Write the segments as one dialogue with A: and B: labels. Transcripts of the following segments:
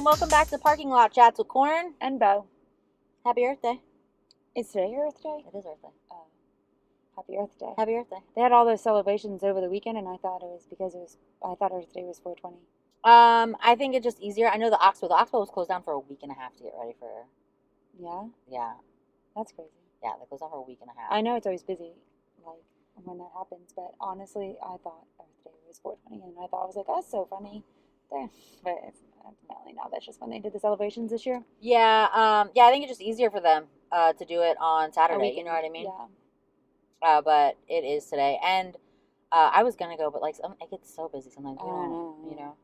A: welcome back to Parking Lot Chats with Corn
B: and Bo.
A: Happy Earth Day.
B: Is today your Earth Day?
A: It is Earth Day.
B: Happy Earth Day.
A: Happy Earth Day.
B: They had all those celebrations over the weekend, and I thought it was because I thought Earth Day was 420.
A: I think it's just easier. I know the Oxbow was closed down for a week and a half to get ready for. Yeah.
B: That's crazy.
A: Yeah, they closed down for a week and a half.
B: I know it's always busy, like when that happens, but honestly, I thought Earth Day was 420, and I thought I was like, that's so funny. But it's definitely not. That's just when they did the celebrations this year.
A: Yeah. I think it's just easier for them to do it on Saturday. You know what I mean?
B: Yeah.
A: But it is today, and I was gonna go, but like it gets so busy sometimes. You know.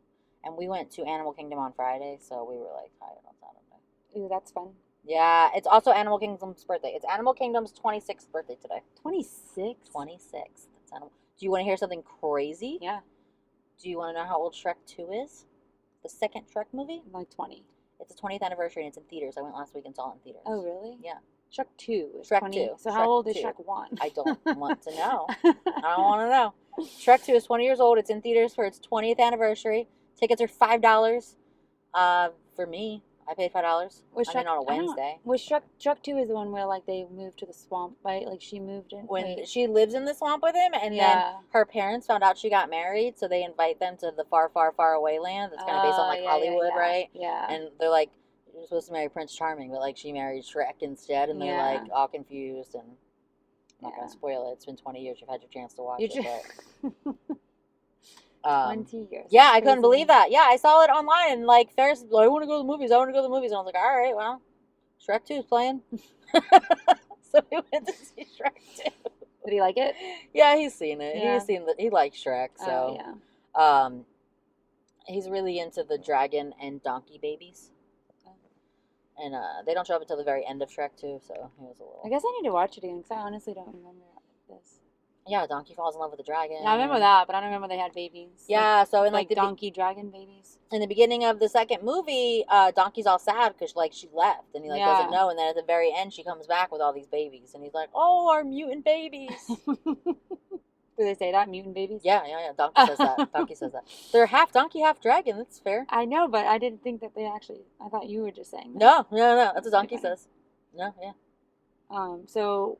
A: And we went to Animal Kingdom on Friday, so we were like tired on Saturday.
B: Ooh, that's fun.
A: Yeah, it's also Animal Kingdom's birthday. It's Animal Kingdom's 26th birthday today.
B: 26?
A: 26. Do you want to hear something crazy?
B: Yeah.
A: Do you want to know how old Shrek 2 is? The second Shrek movie?
B: Like 20.
A: It's the 20th anniversary and it's in theaters. I went last week and saw it in theaters.
B: Oh, really?
A: Yeah.
B: Shrek 2 is
A: Shrek
B: 20.
A: 2.
B: So
A: Shrek
B: how old is
A: 2.
B: Shrek 1?
A: I don't want to know. I don't want to know. Shrek 2 is 20 years old. It's in theaters for its 20th anniversary. Tickets are $5. For me, I paid $5. On a Wednesday.
B: Shrek 2 is the one where like they moved to the swamp, right? Like she moved in.
A: When she lives in the swamp with him, and then her parents found out she got married, so they invite them to the far, far, far away land. That's kind of based on like Hollywood, right?
B: Yeah.
A: And they're like, you're supposed to marry Prince Charming, but like she married Shrek instead, and they're like all confused. And I'm not gonna spoil it. It's been 20 years. You've had your chance to watch it. But
B: 20 years.
A: Yeah, I couldn't believe that. Yeah, I saw it online, and like Ferris, I want to go to the movies. And I was like, all right, well, Shrek 2 is playing. So we went to see Shrek 2.
B: Did he like it?
A: Yeah, he's seen it.
B: Yeah.
A: He likes Shrek, so he's really into the dragon and donkey babies. And they don't show up until the very end of Shrek 2, so he was a little.
B: I guess I need to watch it again because I honestly don't remember this.
A: Yeah, Donkey falls in love with the dragon.
B: Yeah, I remember that, but I don't remember they had babies.
A: Yeah, so in like the
B: donkey dragon babies.
A: In the beginning of the second movie, Donkey's all sad because like she left, and he like doesn't know. And then at the very end, she comes back with all these babies, and he's like, "Oh, our mutant babies."
B: Do they say that, mutant babies?
A: Yeah. Donkey says that. Donkey says that. They're half donkey, half dragon. That's fair.
B: I know, but I didn't think that they actually. I thought you were just saying that.
A: No. That's what Donkey says. No, yeah.
B: So,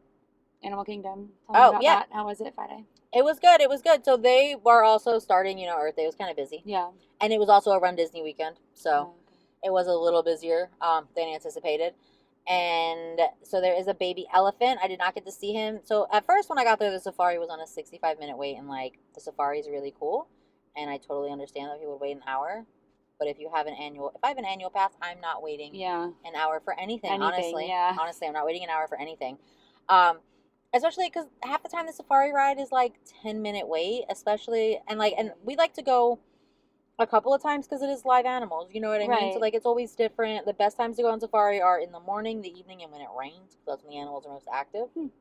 B: Animal Kingdom. Tell me about that. How was it Friday?
A: It was good. So they were also starting, Earth Day. It was kind of busy.
B: Yeah.
A: And it was also a Run Disney weekend. So it was a little busier than anticipated. And so there is a baby elephant. I did not get to see him. So at first when I got there, the safari was on a 65-minute wait. And, like, the safari is really cool. And I totally understand that people would wait an hour. But if I have an annual pass, I'm not waiting an hour for anything honestly.
B: Yeah.
A: Honestly, I'm not waiting an hour for anything. Especially because half the time the safari ride is like 10-minute wait, especially, and we like to go a couple of times because it is live animals, you know what I mean? So like it's always different. The best times to go on safari are in the morning, the evening, and when it rains, because that's when the animals are most active. And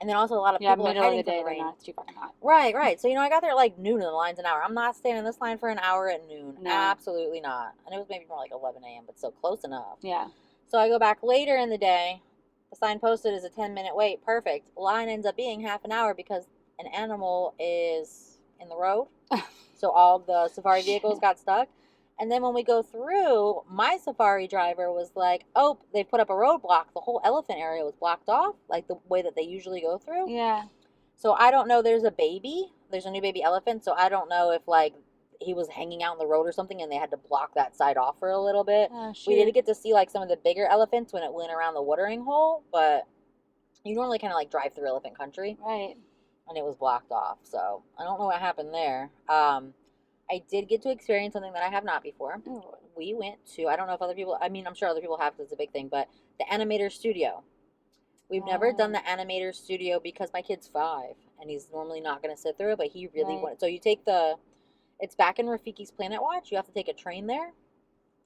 A: then also a lot of people are hiding from the rain.
B: Not too fucking hot.
A: Right. So I got there at like noon and the line's an hour. I'm not standing in this line for an hour at noon.
B: No.
A: Absolutely not. And it was maybe more like 11 a.m., but still close enough.
B: Yeah.
A: So I go back later in the day. The sign posted is a 10-minute wait. Perfect. Line ends up being half an hour because an animal is in the road. So all the safari vehicles got stuck. And then when we go through, my safari driver was like, oh, they put up a roadblock. The whole elephant area was blocked off, like the way that they usually go through.
B: Yeah.
A: So I don't know. There's a new baby elephant. So I don't know if, like, he was hanging out on the road or something and they had to block that side off for a little bit.
B: Oh,
A: we did get to see like some of the bigger elephants when it went around the watering hole, but you normally kind of like drive through elephant country.
B: Right.
A: And it was blocked off. So I don't know what happened there. I did get to experience something that I have not before.
B: Oh.
A: We went to, I don't know if other people, I'm sure other people have because it's a big thing, but the animator studio. We've never done the animator studio because my kid's 5 and he's normally not going to sit through it, but he really wanted. So you take it's back in Rafiki's Planet Watch. You have to take a train there.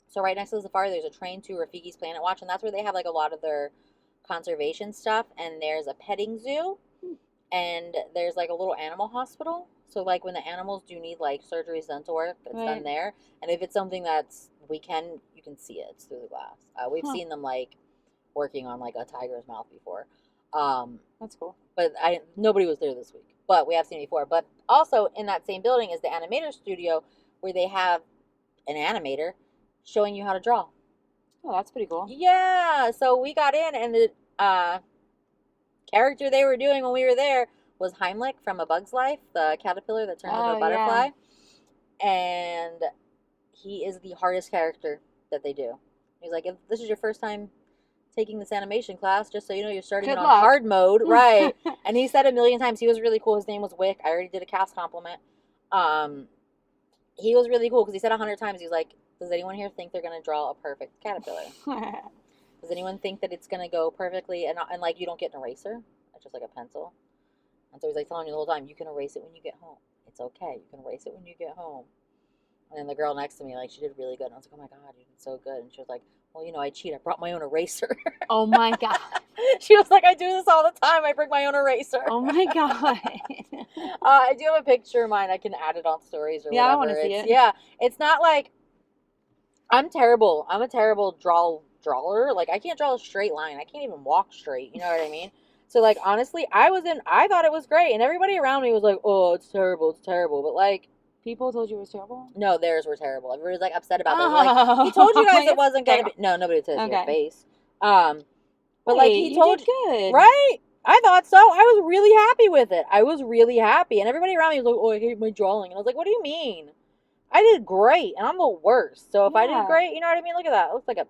A: So right next to the safari, there's a train to Rafiki's Planet Watch, and that's where they have like a lot of their conservation stuff. And there's a petting zoo, and there's like a little animal hospital. So like when the animals do need like surgeries done to work, it's done there. And if it's something you can see it. It's through the glass. We've seen them like working on like a tiger's mouth before.
B: That's cool.
A: But nobody was there this week. But we have seen it before. But also in that same building is the animator studio where they have an animator showing you how to draw.
B: Oh, that's pretty cool.
A: Yeah, so we got in, and the character they were doing when we were there was Heimlich from A Bug's Life, the caterpillar that turns into a butterfly. Yeah. And he is the hardest character that they do. He's like, if this is your first time taking this animation class, just so you know, you're starting it on hard mode. Right. And he said a million times, he was really cool. His name was Wick. I already did a cast compliment. He was really cool because he said 100 times, he was like, does anyone here think they're going to draw a perfect caterpillar? Does anyone think that it's going to go perfectly and like you don't get an eraser? It's just like a pencil. And so he's like telling you the whole time, you can erase it when you get home. It's okay. You can erase it when you get home. And then the girl next to me, like, she did really good. And I was like, oh my God, you did so good. And she was like, well, you know, I cheat. I brought my own eraser.
B: Oh my God.
A: She was like, I do this all the time. I bring my own eraser.
B: Oh my God.
A: I do have a picture of mine. I can add it on stories or whatever.
B: I want to see it.
A: Yeah. It's not like, I'm terrible. I'm a terrible drawer. Like, I can't draw a straight line. I can't even walk straight. You know what I mean? So, like, honestly, I thought it was great. And everybody around me was like, oh, it's terrible. It's terrible. But, like,
B: people told you it was terrible?
A: No, theirs were terrible. Everybody was, like, upset about it. Like, he told you guys it wasn't going to be. No, nobody said it to your face. But, wait, like, he told you. Good. Right? I thought so. I was really happy with it. I was really happy. And everybody around me was like, oh, I hate my drawing. And I was like, what do you mean? I did great. And I'm the worst. So if I did great, you know what I mean? Look at that. It looks like a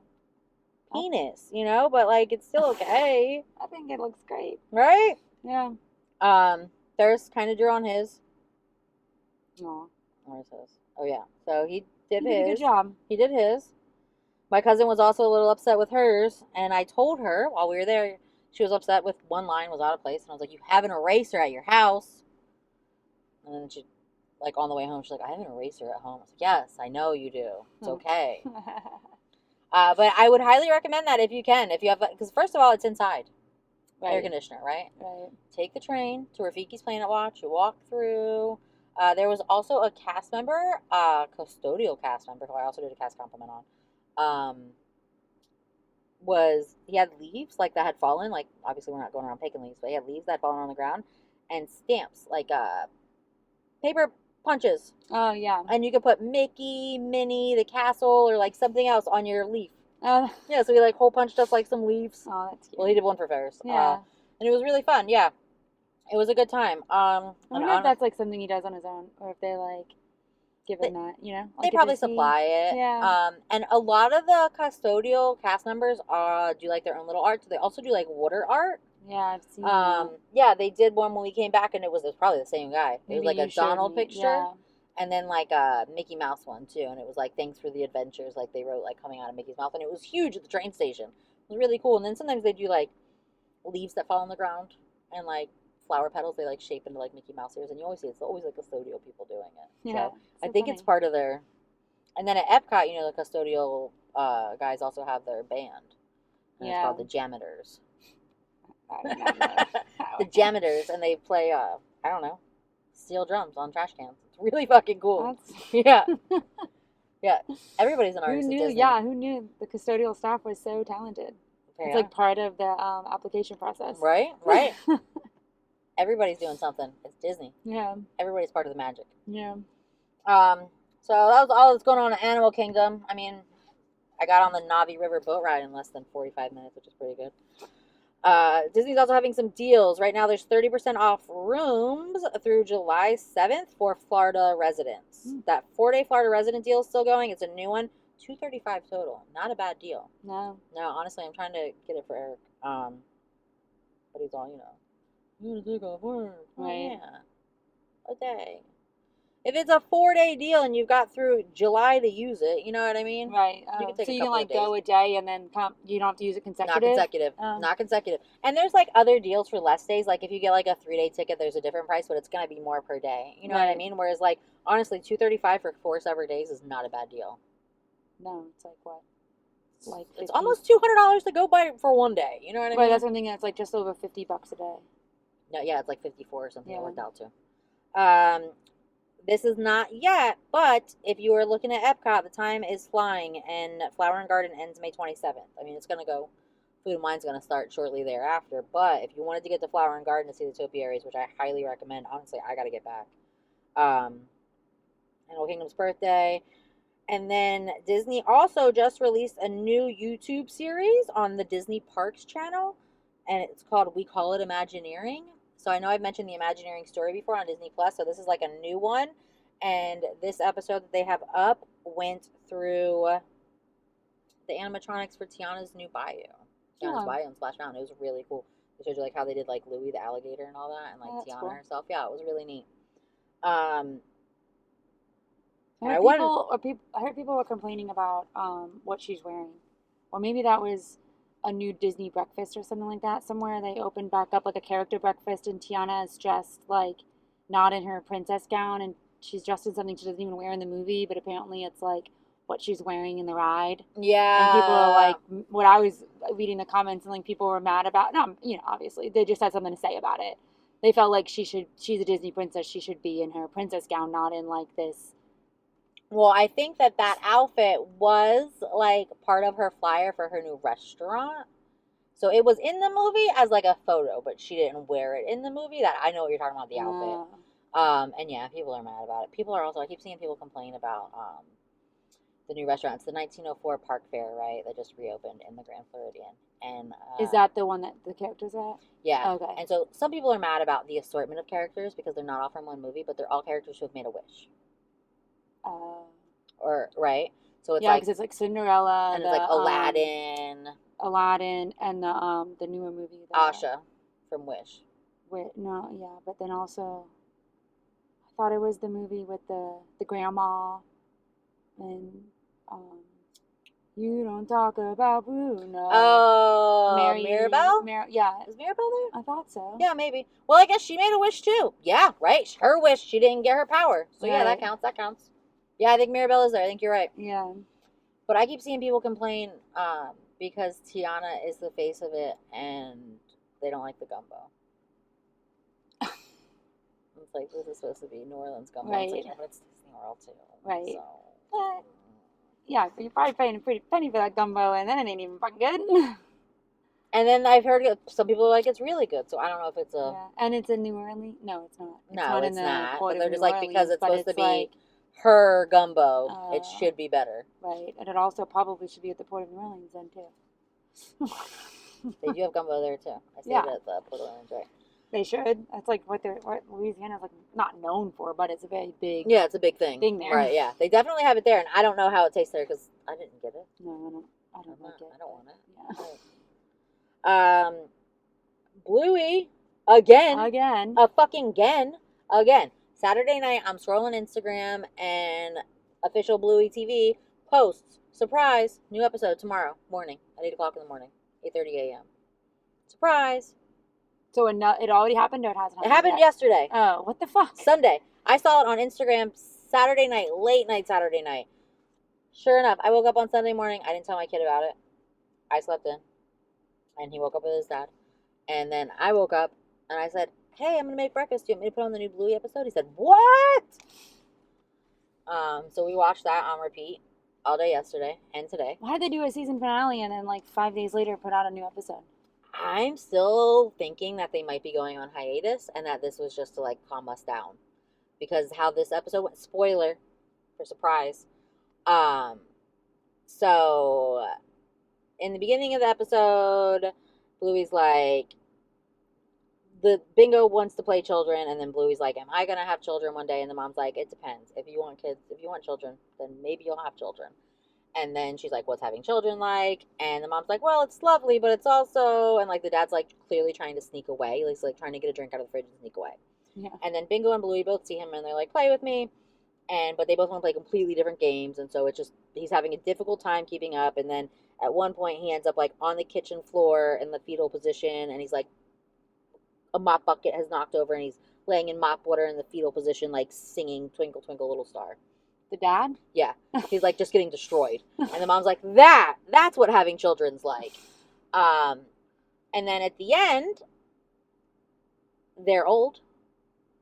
A: penis, you know? But, like, it's still okay.
B: I think it looks great.
A: Right?
B: Yeah.
A: There's kind of drew on his.
B: Aw.
A: Where's his? Oh, yeah. So he did his.
B: Did a good job.
A: He did his. My cousin was also a little upset with hers, and I told her while we were there, she was upset with one line was out of place, and I was like, you have an eraser at your house. And then she, like, on the way home, she's like, I have an eraser at home. I was like, yes, I know you do. It's okay. But I would highly recommend that if you can. If you have, because first of all, it's inside. Air conditioner, right?
B: Right.
A: Take the train to Rafiki's Planet Watch. You walk through. There was also a cast member, custodial cast member, who I also did a cast compliment on. He had leaves like that had fallen. Like, obviously we're not going around picking leaves, but he had leaves that had fallen on the ground and stamps like paper punches.
B: Oh yeah.
A: And you could put Mickey, Minnie, the castle, or like something else on your leaf. Yeah, so he like hole punched us like some leaves.
B: Oh, that's cute.
A: Well, he did one for Ferris.
B: Yeah.
A: And it was really fun. Yeah. It was a good time.
B: I wonder if that's like something he does on his own, or if they like give him that, you know? Like
A: they probably supply it.
B: Yeah.
A: And a lot of the custodial cast members do like their own little art. So they also do like water art.
B: Yeah, I've seen that.
A: Yeah, they did one when we came back, and it was probably the same guy. It was like a Donald picture.
B: Yeah.
A: And then like a Mickey Mouse one too, and it was like thanks for the adventures, like they wrote like coming out of Mickey's mouth, and it was huge at the train station. It was really cool. And then sometimes they do like leaves that fall on the ground and like flower petals they like shape into like Mickey Mouse ears, and you always see it's always like custodial people doing it.
B: Yeah,
A: so I think it's part of their. And then at Epcot, you know, the custodial guys also have their band. And it's called the Jameters.
B: I don't know.
A: The Jameters, and they play I don't know, steel drums on trash cans. It's really fucking cool. Yeah. Yeah. Everybody's an artist.
B: Who knew? Yeah, who knew the custodial staff was so talented? It's like part of the application process.
A: Right. Right. Everybody's doing something. It's Disney.
B: Yeah.
A: Everybody's part of the magic.
B: Yeah.
A: So that was all that's going on in Animal Kingdom. I mean, I got on the Navi River boat ride in less than 45 minutes, which is pretty good. Disney's also having some deals. Right now there's 30% off rooms through July 7th for Florida residents. That 4-day Florida resident deal is still going. It's a new one. $235 total. Not a bad deal.
B: No,
A: honestly, I'm trying to get it for Eric. But he's all, you know, I'm gonna take off work.
B: Right.
A: Yeah. A day. If it's a 4-day deal and you've got through July to use it, you know what I mean?
B: Right.
A: You can take
B: so you can like go a day and then you don't have to use it consecutive?
A: Not consecutive. And there's like other deals for less days. Like if you get like a 3-day ticket, there's a different price, but it's going to be more per day. You know what I mean? Whereas like, honestly, $235 for 4 separate days is not a bad deal.
B: No, it's like what? Like 50?
A: It's almost $200 to go by for 1 day. You know what I mean?
B: Right, that's something that's like just over $50 a day.
A: No, yeah, it's like 54 or something. It worked out too. This is not yet, but if you are looking at Epcot, the time is flying, and Flower and Garden ends May 27th. I mean, it's going to go, Food and Wine's going to start shortly thereafter, but if you wanted to get to Flower and Garden to see the topiaries, which I highly recommend, honestly, I got to get back. Animal Kingdom's birthday. And then Disney also just released a new YouTube series on the Disney Parks channel, and it's called We Call It Imagineering. So I know I've mentioned the Imagineering story before on Disney Plus, so this is like a new one. And this episode that they have up went through the animatronics for Tiana's new bayou. Tiana's
B: Oh.
A: bayou and Splash Mountain. It was really cool. They showed you like how they did like Louie the alligator and all that, and like
B: Oh, that's
A: Tiana
B: cool.
A: herself. Yeah, it was really neat.
B: I heard people were complaining about what she's wearing. Or maybe that was a new Disney breakfast or something like that. Somewhere they opened back up like a character breakfast and Tiana is dressed like not in her princess gown and she's dressed in something she doesn't even wear in the movie, but apparently it's like what she's wearing in the ride.
A: Yeah.
B: And people are like, what I was reading the comments and like people were mad about, no, you know, obviously they just had something to say about it. They felt like she's a Disney princess. She should be in her princess gown, not in like this.
A: Well, I think that outfit was like part of her flyer for her new restaurant. So it was in the movie as like a photo, but she didn't wear it in the movie. That I know what you're talking about, the outfit. And yeah, people are mad about it. People are also, I keep seeing people complain about the new restaurant. It's the 1904 Park Fair, right? That just reopened in the Grand Floridian. And
B: is that the one that the characters are at?
A: Yeah.
B: Okay.
A: And so some people are mad about the assortment of characters because they're not all from one movie, but they're all characters who have made a wish. Or right? So it's
B: yeah, because it's like Cinderella
A: and it's like Aladdin,
B: and the newer movie,
A: Asha from Wish.
B: But then also, I thought it was the movie with the grandma, and you don't talk about Bruno.
A: Oh, Mirabelle?
B: Yeah,
A: is Mirabelle there?
B: I thought so.
A: Yeah, maybe. Well, I guess she made a wish too. Yeah, right. Her wish. She didn't get her power, so yeah, that counts. That counts. Yeah, I think Mirabelle is there. I think you're right.
B: Yeah.
A: But I keep seeing people complain because Tiana is the face of it and they don't like the gumbo. It's like, this is supposed to be New Orleans gumbo.
B: Right.
A: It's like, yeah, but it's Disney World too.
B: Right.
A: So.
B: But, yeah, but you're probably paying a pretty penny for that gumbo and then it ain't even fucking good.
A: And then I've heard some people are like, it's really good. So I don't know if it's a...
B: Yeah. And it's in New Orleans? No, it's not.
A: It's not.
B: But
A: they're just
B: New
A: like,
B: Orleans,
A: because it's supposed to be
B: like,
A: her gumbo, it should be better.
B: Right. And it also probably should be at the Port of New Orleans then, too.
A: They do have gumbo there, too. I stayed at the Port of New Orleans, right?
B: They should. That's like what Louisiana's like not known for, but it's a very big...
A: Yeah, it's a big thing.
B: There.
A: Right, yeah. They definitely have it there, and I don't know how it tastes there, because I didn't get it.
B: No, I don't like it.
A: I don't want it.
B: Yeah.
A: Bluey, again. Again. Saturday night, I'm scrolling Instagram, and official Bluey TV posts, surprise, new episode tomorrow morning at 8 o'clock in the morning, 8:30 a.m. Surprise.
B: So it already happened, or it hasn't happened?
A: It happened yesterday.
B: Oh, what the fuck?
A: Sunday. I saw it on Instagram Saturday night, late night Saturday night. Sure enough, I woke up on Sunday morning. I didn't tell my kid about it. I slept in. And he woke up with his dad. And then I woke up and I said, hey, I'm going to make breakfast. Do you want me to put on the new Bluey episode? He said, what? So we watched that on repeat all day yesterday and today.
B: Why did they do a season finale and then like 5 days later put out a new episode?
A: I'm still thinking that they might be going on hiatus and that this was just to like calm us down. Because how this episode went, spoiler for surprise. So in the beginning of the episode, Bluey's like, the Bingo wants to play children, and then Bluey's like, am I gonna have children one day? And the mom's like, it depends. If you want children, then maybe you'll have children. And then she's like, what's having children like? And the mom's like, well, it's lovely, but it's also, and like the dad's like clearly trying to sneak away. He's like trying to get a drink out of the fridge and sneak away.
B: Yeah.
A: And then Bingo and Bluey both see him and they're like, play with me. But they both want to play completely different games. And so it's just, he's having a difficult time keeping up. And then at one point he ends up like on the kitchen floor in the fetal position. And he's like, a mop bucket has knocked over and he's laying in mop water in the fetal position, like singing Twinkle, Twinkle, Little Star.
B: The dad?
A: Yeah. He's like just getting destroyed. And the mom's like, that's what having children's like. And then at the end, they're old.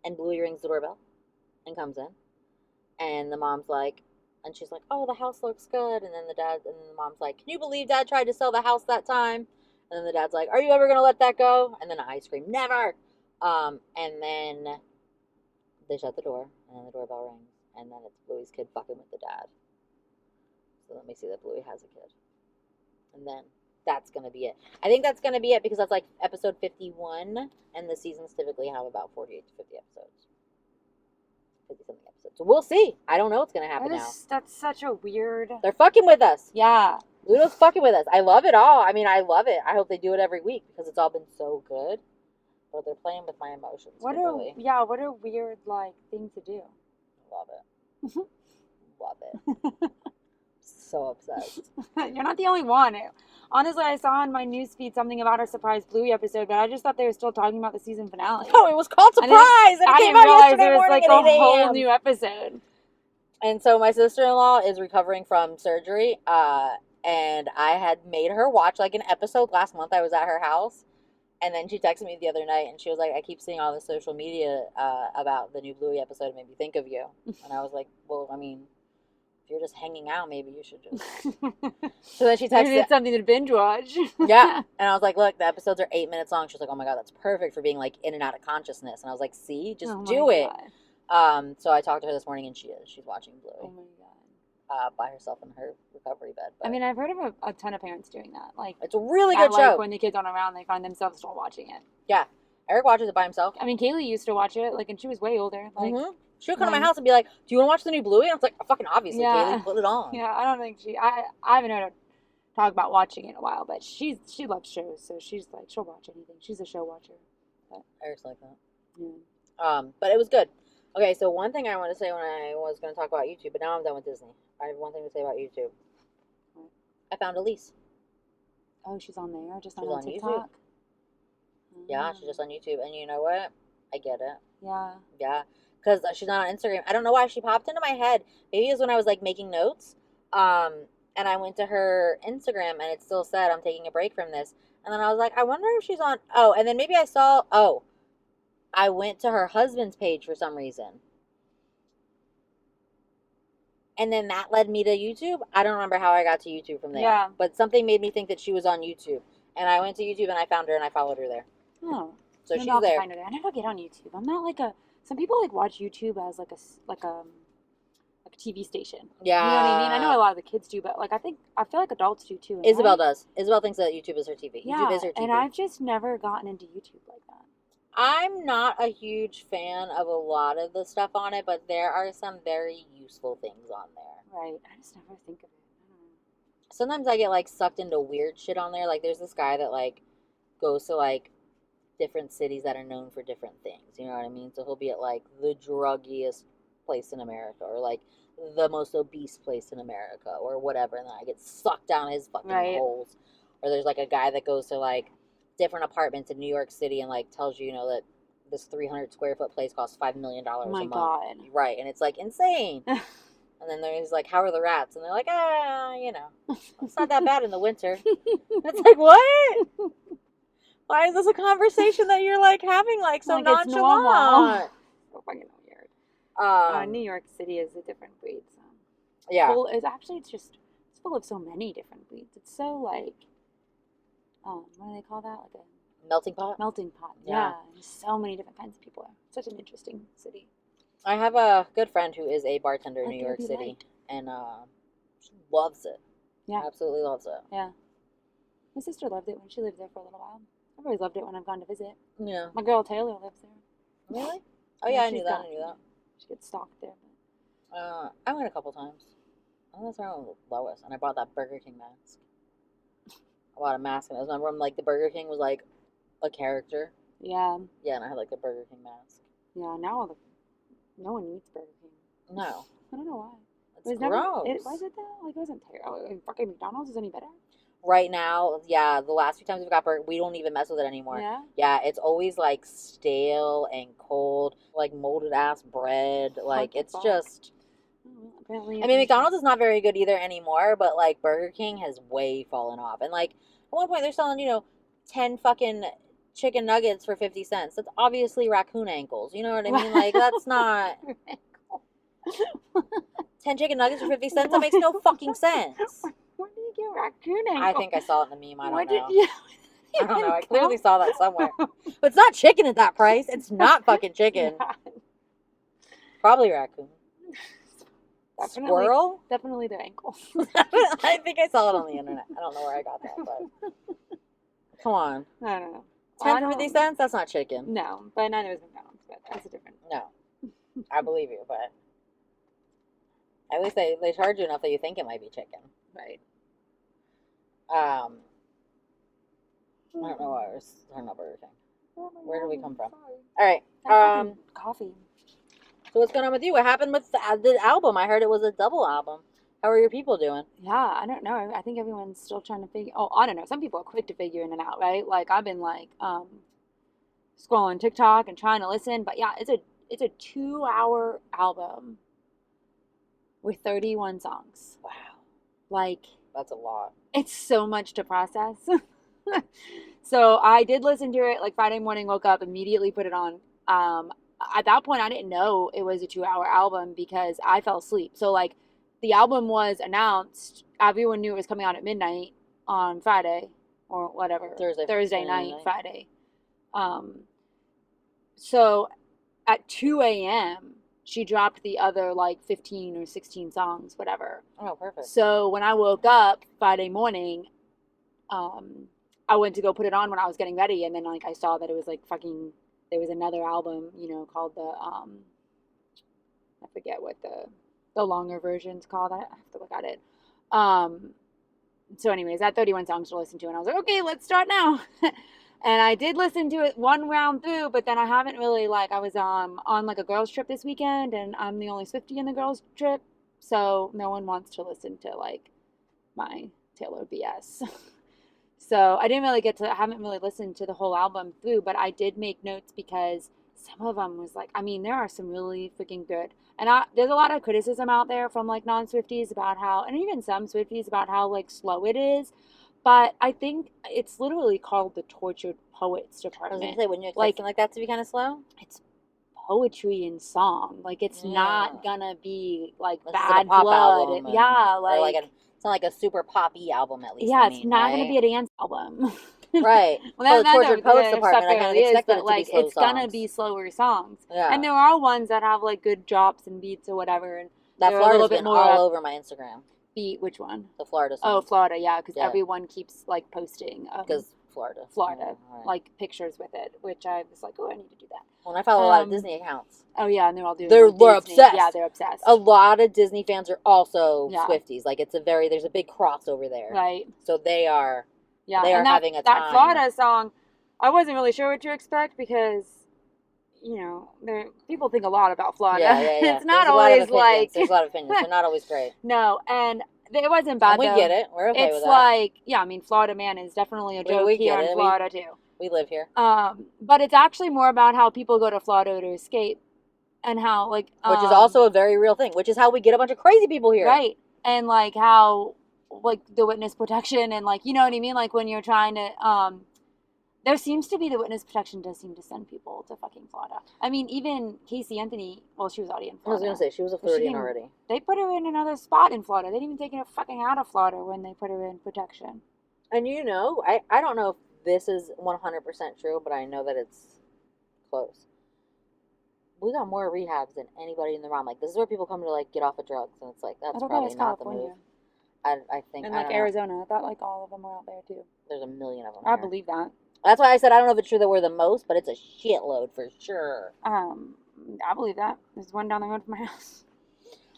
A: And Bluey rings the doorbell and comes in. And the mom's like, and she's like, oh, the house looks good. And then the mom's like, can you believe Dad tried to sell the house that time? And then the dad's like, are you ever going to let that go? And then I scream, never. And then they shut the door. And then the doorbell rings. And then it's Bluey's kid fucking with the dad. let me see that Bluey has a kid. And then that's going to be it. I think that's going to be it because that's like episode 51, and the seasons typically have about 48 to 50 episodes. 50-something episodes. So we'll see. I don't know what's going to happen now.
B: That's such a weird...
A: They're fucking with us.
B: Yeah.
A: Ludo's fucking with us. I love it all. I mean, I love it. I hope they do it every week because it's all been so good. But they're playing with my emotions.
B: What a weird, like, thing to do.
A: Love it. Love it. So obsessed.
B: You're not the only one. Honestly, I saw on my newsfeed something about our surprise Bluey episode, but I just thought they were still talking about the season finale.
A: No, it was called Surprise! And
B: I
A: came
B: didn't
A: out
B: realize
A: yesterday
B: it was
A: morning
B: like
A: at 8
B: a whole
A: a.m.
B: new episode.
A: And so my sister-in-law is recovering from surgery, and I had made her watch like an episode last month. I was at her house, and then she texted me the other night, and she was like, I keep seeing all the social media about the new Bluey episode. It made me think of you. And I was like, well, I mean, if you're just hanging out, maybe you should just... So then she texted...
B: It's something to binge watch.
A: Yeah. And I was like, look, the episodes are 8 minutes long. She's like, oh my God, that's perfect for being like in and out of consciousness. And I was like, see, just do it. God. So I talked to her this morning, and she is. She's watching Bluey.
B: Oh my God.
A: By herself in her recovery bed. But
B: I mean, I've heard of a ton of parents doing that. Like,
A: it's a really good show.
B: Like when the kids aren't around, they find themselves still watching it.
A: Yeah. Eric watches it by himself.
B: I mean, Kaylee used to watch it, like, and she was way older. Like,
A: she would come to my house and be like, do you want to watch the new Bluey? And I was like, oh, fucking obviously, Kaylee, put it on.
B: Yeah, I don't think I haven't heard her talk about watching it in a while, but she loves shows, so she's like, she'll watch anything. She's a show watcher. But
A: Eric's like that.
B: Yeah.
A: But it was good. Okay, so one thing I want to say when I was going to talk about YouTube, but now I'm done with Disney. I have one thing to say about YouTube. I found Elise.
B: Oh, she's on there? Just
A: she's
B: on TikTok?
A: YouTube. Yeah, she's just on YouTube. And you know what? I get it.
B: Yeah.
A: Yeah. Because she's not on Instagram. I don't know why she popped into my head. Maybe it was when I was, like, making notes. And I went to her Instagram, and it still said, I'm taking a break from this. And then I was like, I wonder if she's on... Oh, and then maybe I saw... Oh. I went to her husband's page for some reason. And then that led me to YouTube. I don't remember how I got to YouTube from there.
B: Yeah.
A: But something made me think that she was on YouTube. And I went to YouTube and I found her and I followed her there.
B: Oh.
A: So she's there.
B: Find her there. I never get on YouTube. I'm not like a... Some people like watch YouTube as like a TV station.
A: Yeah.
B: You know what I mean? I know a lot of the kids do, but like I feel like adults do too.
A: Isabel does. Isabel thinks that YouTube is her TV.
B: Yeah,
A: YouTube is her TV.
B: And I've just never gotten into YouTube like that.
A: I'm not a huge fan of a lot of the stuff on it, but there are some very useful things on there.
B: Right. I just never think of it. I don't know.
A: Sometimes I get like sucked into weird shit on there. Like there's this guy that like goes to like different cities that are known for different things. You know what I mean? So he'll be at like the druggiest place in America or like the most obese place in America or whatever. And then I get sucked down his fucking holes. Or there's like a guy that goes to like different apartments in New York City and like tells you, you know, that this 300 square foot place costs $5 million a month.
B: God.
A: Right. And it's like insane. And then there's like, how are the rats? And they're like, you know, it's not that bad in the winter. It's like, what? Why is this a conversation that you're like having like so nonchalant?
B: It's normal. So fucking weird. New York City is a different breed. So.
A: Yeah.
B: It's full of so many different breeds. It's so like, what do they call that? Like a
A: melting pot?
B: Melting pot. Yeah. There's so many different kinds of people. Such an interesting city.
A: I have a good friend who is a bartender in New York City. And she loves it.
B: Yeah.
A: Absolutely loves it.
B: Yeah. My sister loved it when she lived there for a little while. I've always loved it when I've gone to visit.
A: Yeah.
B: My girl Taylor lives there.
A: Really? Oh yeah, I knew that.
B: She gets stalked there.
A: I went a couple times. I was around with Lois, and I bought that Burger King mask. I bought a mask, and I remember when like the Burger King was like a character.
B: Yeah.
A: Yeah, and I had like the Burger King mask.
B: Yeah. Now no one eats Burger King.
A: No.
B: I don't know why.
A: It's gross.
B: Was it though? Like it wasn't terrible. Fucking McDonald's is any better.
A: Right now, yeah, the last few times we've got burger, we don't even mess with it anymore.
B: Yeah?
A: Yeah, it's always, like, stale and cold, like, molded-ass bread. Like, it's just...
B: Apparently,
A: I mean, McDonald's is not very good either anymore, but, like, Burger King has way fallen off. And, like, at one point they're selling, 10 fucking chicken nuggets for 50 cents. That's obviously raccoon ankles. You know what I mean? Like, that's not... 10 chicken nuggets for 50 cents? That makes no fucking sense.
B: Where do you get raccoon ankles?
A: I think I saw it in the meme. I don't know.
B: I
A: don't know. I clearly saw that somewhere. But it's not chicken at that price. It's not fucking chicken. Probably raccoon. Squirrel?
B: Definitely their ankle.
A: I think I saw it on the internet. I don't know where I got that, but come on.
B: I don't know.
A: 10.50 cents? That's not chicken.
B: No, but neither is McDonald's, but that's a different.
A: No. I believe you, but at least they charge you enough that you think it might be chicken.
B: Right.
A: I don't know why I was talking about Burger King. Where did we come from? All right.
B: Coffee.
A: So what's going on with you? What happened with the album? I heard it was a double album. How are your people doing?
B: Yeah, I don't know. I think everyone's still trying to figure. Oh, I don't know. Some people are quick to figuring it out, right? Like I've been like scrolling TikTok and trying to listen, but yeah, it's a 2-hour album with 31 songs.
A: Wow,
B: like
A: that's a lot.
B: It's so much to process. So I did listen to it like Friday morning. Woke up, immediately put it on. At that point, I didn't know it was a 2-hour album because I fell asleep. So like. The album was announced. Everyone knew it was coming out at midnight on Friday or whatever. Thursday night, Friday. So at 2 a.m., she dropped the other like 15 or 16 songs, whatever.
A: Oh, perfect.
B: So when I woke up Friday morning, I went to go put it on when I was getting ready. And then like I saw that it was like there was another album, called the, I forget what the longer version's called. I have to look at it. So anyways, that 31 songs to listen to, and I was like, okay, let's start now. And I did listen to it one round through, but then I haven't really I was on like a girls trip this weekend, and I'm the only Swiftie in the girls trip, so no one wants to listen to like my Taylor BS. So I haven't really listened to the whole album through, but I did make notes because some of them was there are some really freaking good. And there's a lot of criticism out there from like non-Swifties about how, and even some Swifties about how like slow it is. But I think it's literally called the Tortured Poets Department.
A: I was gonna say, wouldn't you expect something like that to be kind of slow? It's
B: poetry and song. Like it's not gonna be like
A: this
B: bad
A: pop
B: blood.
A: Album
B: It's
A: not like a super poppy album at least.
B: Yeah, it's not gonna be a dance album.
A: Right.
B: Well,
A: the Tortured Poets Department, I kind of expected it to be slow
B: it's gonna be slower songs.
A: Yeah.
B: And there are ones that have like good drops and beats or whatever. And
A: that Florida's been all over my Instagram.
B: Beat, which one?
A: The Florida song.
B: Oh, Florida, yeah, because everyone keeps like posting.
A: Because Florida,
B: right. Like pictures with it, which I was like, oh, I need to do that.
A: Well, I follow a lot of Disney accounts.
B: Oh yeah, and they're all doing.
A: They're obsessed.
B: Yeah, they're obsessed.
A: A lot of Disney fans are also Swifties. Like there's a big crossover there.
B: Right.
A: So they are.
B: Yeah,
A: they are having a time.
B: That Florida song, I wasn't really sure what to expect because, people think a lot about Florida.
A: Yeah.
B: It's not always like.
A: There's a lot of opinions. They're not always great.
B: No, and it wasn't bad.
A: And we get it. We're okay with
B: that. It's like, Florida man is definitely a joke here in Florida too.
A: We live here.
B: But it's actually more about how people go to Florida to escape, and how which
A: is also a very real thing. Which is how we get a bunch of crazy people here.
B: Right, and like how. Like the witness protection and like, you know what I mean? Like when you're trying to, there seems to be the witness protection does seem to send people to fucking Florida. I mean, even Casey Anthony, well, she was already in Florida.
A: I was going to say, she was a Floridian already.
B: They put her in another spot in Florida. They didn't even take her fucking out of Florida when they put her in protection.
A: And I don't know if this is 100% true, but I know that it's close. We got more rehabs than anybody in the realm. Like, this is where people come to like get off of drugs, and it's like, that's probably not the move. I think.
B: And like Arizona, I thought like all of them were out there too.
A: There's a million of them.
B: I believe that.
A: That's why I said I don't know if it's true that we're the most, but it's a shitload for sure.
B: I believe that. There's one down the road from my house.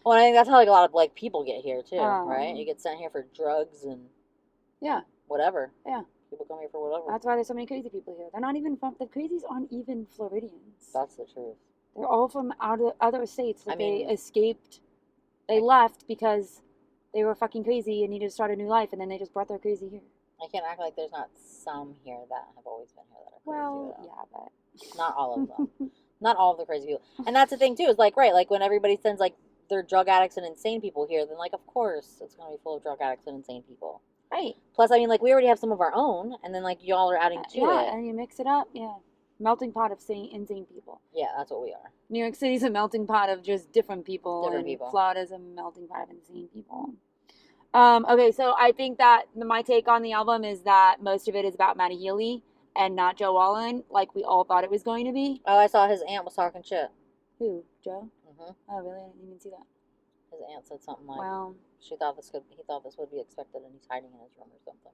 A: Well, I think that's how like a lot of like people get here too, right? You get sent here for drugs and whatever.
B: Yeah.
A: People come here for whatever.
B: That's why there's so many crazy people here. They're not even from the crazies aren't even Floridians.
A: That's the truth.
B: They're all from other states. Like they escaped. They left because they were fucking crazy and needed to start a new life, and then they just brought their crazy here.
A: I can't act like there's not some here that have always been here that are crazy.
B: Well, yeah, but
A: not all of them. Not all of the crazy people. And that's the thing too. Is like like when everybody sends like their drug addicts and insane people here, then like of course it's gonna be full of drug addicts and insane people.
B: Right.
A: Plus, I mean, like we already have some of our own, and then like y'all are adding to it.
B: Yeah, and you mix it up. Yeah. Melting pot of insane people.
A: Yeah, that's what we are.
B: New York City's a melting pot of just different people.
A: Different people.
B: Florida's a melting pot of insane people. Okay, so I think that my take on the album is that most of it is about Matty Healy and not Joe Allen, like we all thought it was going to be.
A: Oh, I saw his aunt was talking shit.
B: Who? Joe?
A: Mm-hmm.
B: Oh, really? I didn't even see that.
A: His aunt said something like,
B: well,
A: he thought this would be expected, and he's hiding in his room or something.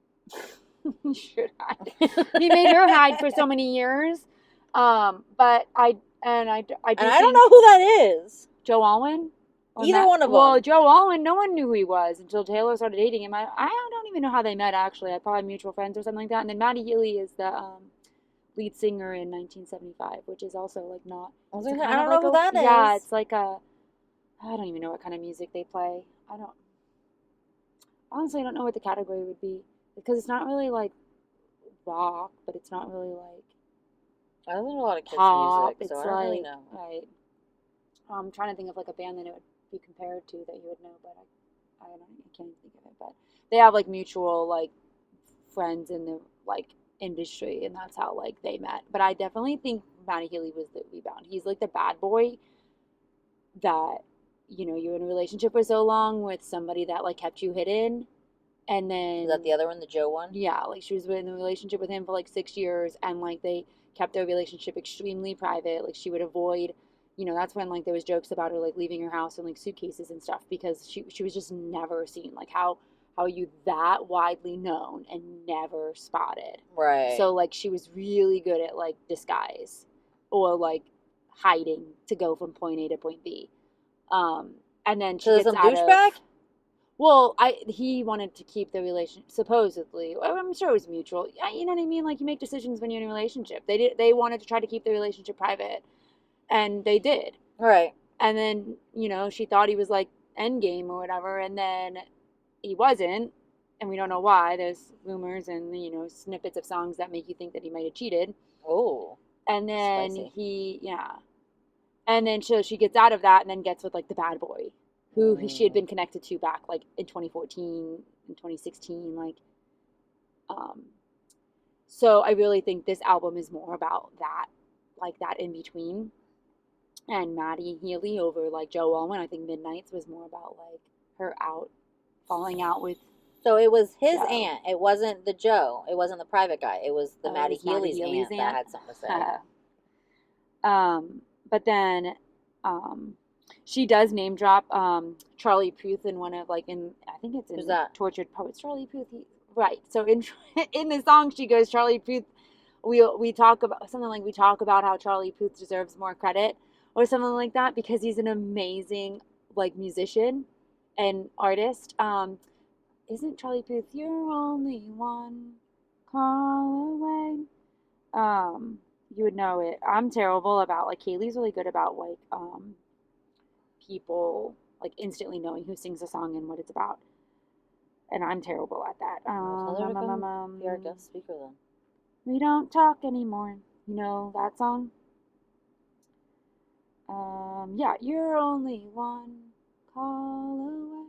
B: he should hide. He made her hide for so many years. But I don't
A: know who that is.
B: Joe Alwyn?
A: Either one of them.
B: Well, Joe Alwyn, no one knew who he was until Taylor started dating him. I don't even know how they met, actually. I probably mutual friends or something like that. And then Maddie Healy is the lead singer in 1975, which is also like not.
A: I don't know who that is.
B: Yeah, it's like I don't even know what kind of music they play. Honestly, I don't know what the category would be, because it's not really like rock, but it's not really like.
A: I listen to a lot of kids'
B: pop.
A: music, so
B: it's
A: I don't
B: like,
A: really know.
B: Right. I'm trying to think of like a band that it would be compared to that you would know, but I can't even think of it. But they have like mutual like friends in the like industry, and that's how like they met. But I definitely think Matty Healy was the rebound. He's like the bad boy that, you know, you're in a relationship for so long with somebody that like kept you hidden, and then
A: is that the other one, the Joe one?
B: Yeah, like she was in a relationship with him for like 6 years, and like they kept their relationship extremely private. Like she would avoid, you know, that's when like there was jokes about her like leaving her house in like suitcases and stuff, because she was just never seen. Like how are you that widely known and never spotted?
A: Right.
B: So like she was really good at like disguise or like hiding to go from point A to point B. And then she gets out
A: douchebag?
B: Well, he wanted to keep the relationship, supposedly. I'm sure it was mutual. You know what I mean? Like, you make decisions when you're in a relationship. They wanted to try to keep the relationship private, and they did.
A: Right.
B: And then, you know, she thought he was, like, endgame or whatever, and then he wasn't, and we don't know why. There's rumors and, you know, snippets of songs that make you think that he might have cheated.
A: Oh.
B: And then And then she gets out of that and then gets with, like, the bad boy, who she had been connected to back like in 2014 and 2016, like so I really think this album is more about that, like that in between. And Maddie Healy over like Joe Alwyn, I think Midnights was more about like her falling out with.
A: So it was his aunt. It wasn't the Joe. It wasn't the private guy. It was the Maddie Healy's aunt that had something to say.
B: But then she does name drop Charlie Puth in one of like I think it's in
A: Who's that?
B: Tortured Poets. Charlie Puth, right? So in the song she goes, Charlie Puth. We talk about something like, we talk about how Charlie Puth deserves more credit or something like that, because he's an amazing like musician and artist. Isn't Charlie Puth "You're Only One Call Away"? You would know it. I'm terrible about like Kaylee's really good about like people like instantly knowing who sings a song and what it's about, and I'm terrible at that.
A: Be our guest speaker then.
B: We don't talk anymore. You know that song? Yeah, you're only one call away.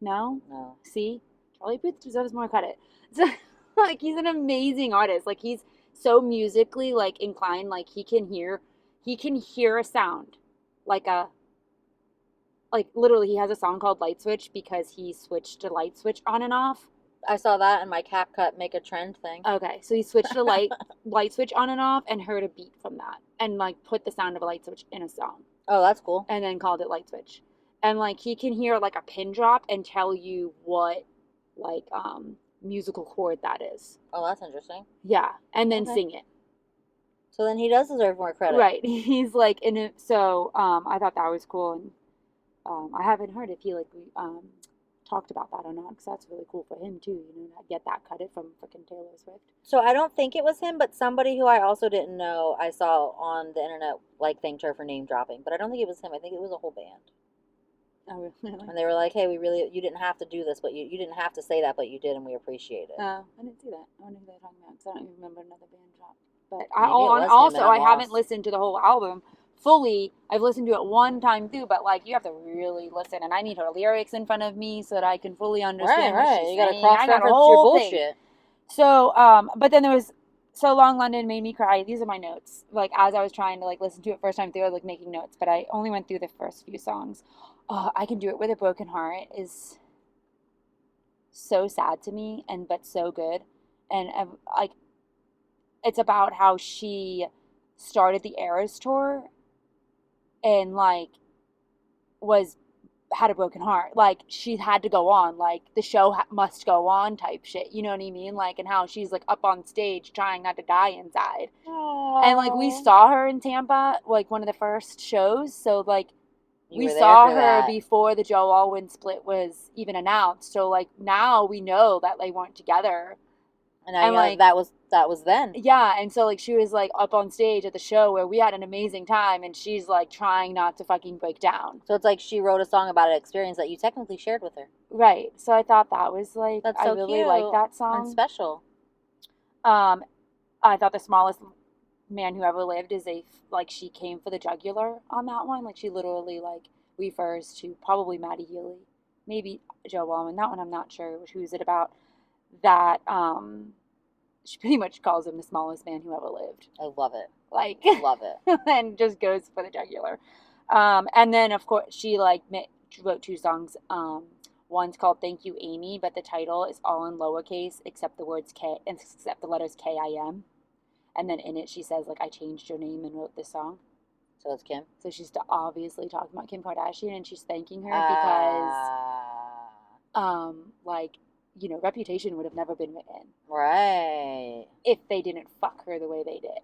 B: No?
A: No.
B: See? Charlie Puth deserves more credit. So, like, he's an amazing artist. Like, he's so musically, like, inclined. Like, he can hear a sound. Like, literally, he has a song called Light Switch because he switched a light switch on and off.
A: I saw that in my CapCut make a trend thing.
B: Okay, so he switched a light switch on and off and heard a beat from that. And, like, put the sound of a light switch in a song.
A: Oh, that's cool.
B: And then called it Light Switch. And, like, he can hear, like, a pin drop and tell you what, like, musical chord that is.
A: Oh, that's interesting.
B: Yeah, and then sing it.
A: So then he does deserve more credit.
B: Right. He's, like, in it. So, I thought that was cool. And I haven't heard if he, like, talked about that or not, because that's really cool for him, too, you know, to get that credit from freaking Taylor Swift.
A: So I don't think it was him, but somebody who I also didn't know, I saw on the internet, like, thanked her for name dropping. But I don't think it was him. I think it was a whole band.
B: Oh, really?
A: And they were like, hey, you didn't have to do this, but you didn't have to say that, but you did, and we appreciate it.
B: Oh, I didn't see that. I wonder who they're talking about, because I don't even remember another band drop. But I haven't listened to the whole album fully. I've listened to it one time through, but like you have to really listen, and I need her lyrics in front of me so that I can fully understand.
A: Right. You got to cross-reference your bullshit.
B: So, but then there was So Long London made me cry. These are my notes. Like as I was trying to like listen to it first time through, I was like making notes, but I only went through the first few songs. I Can Do It With a Broken Heart is so sad to me, but so good, and like it's about how she started the Eras tour and like was had a broken heart. Like, she had to go on. Like, the show must go on type shit. You know what I mean? Like, and how she's, like, up on stage trying not to die inside.
A: Aww.
B: And, like, we saw her in Tampa, like, one of the first shows. So, like,
A: we
B: saw her before the Joe Alwyn split was even announced. So, like, now we know that they weren't together.
A: And now, like, that was then.
B: Yeah, and so, like, she was, like, up on stage at the show where we had an amazing time, and she's, like, trying not to fucking break down.
A: So it's like she wrote a song about an experience that you technically shared with her.
B: Right. So I thought that was, like,
A: that's so
B: I really
A: cute.
B: liked that song.
A: And special.
B: I thought The Smallest Man Who Ever Lived is like, she came for the jugular on that one. Like, she literally, like, refers to probably Maddie Healy, maybe Joe Alwyn. That one I'm not sure who's it about. That, she pretty much calls him the smallest man who ever lived.
A: I love it.
B: Like,
A: love it.
B: And just goes for the jugular. And then, of course, she, like, wrote 2 songs. One's called Thank You, Amy, but the title is all in lowercase except the words K, except the letters K-I-M. And then in it, she says, like, I changed your name and wrote this song.
A: So it's Kim?
B: So she's obviously talking about Kim Kardashian, and she's thanking her because, like, you know, Reputation would have never been written.
A: Right.
B: If they didn't fuck her the way they did.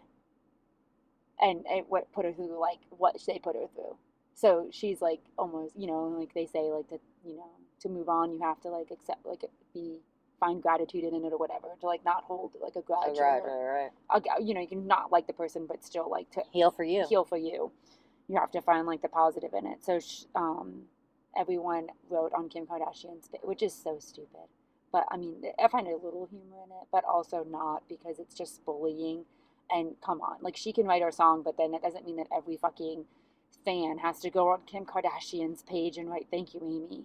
B: And what put her through, like, what they put her through. So she's, like, almost, you know, like they say, like, to, you know, to move on, you have to, like, accept, like, find gratitude in it or whatever. To, like, not hold, like, a grudge.
A: Right.
B: You know, you can not like the person, but still, like, to
A: heal for you.
B: You have to find, like, the positive in it. So, everyone wrote on Kim Kardashian's, which is so stupid. But, I mean, I find a little humor in it, but also not, because it's just bullying. And come on, like, she can write her song, but then it doesn't mean that every fucking fan has to go on Kim Kardashian's page and write, thank you, Amy.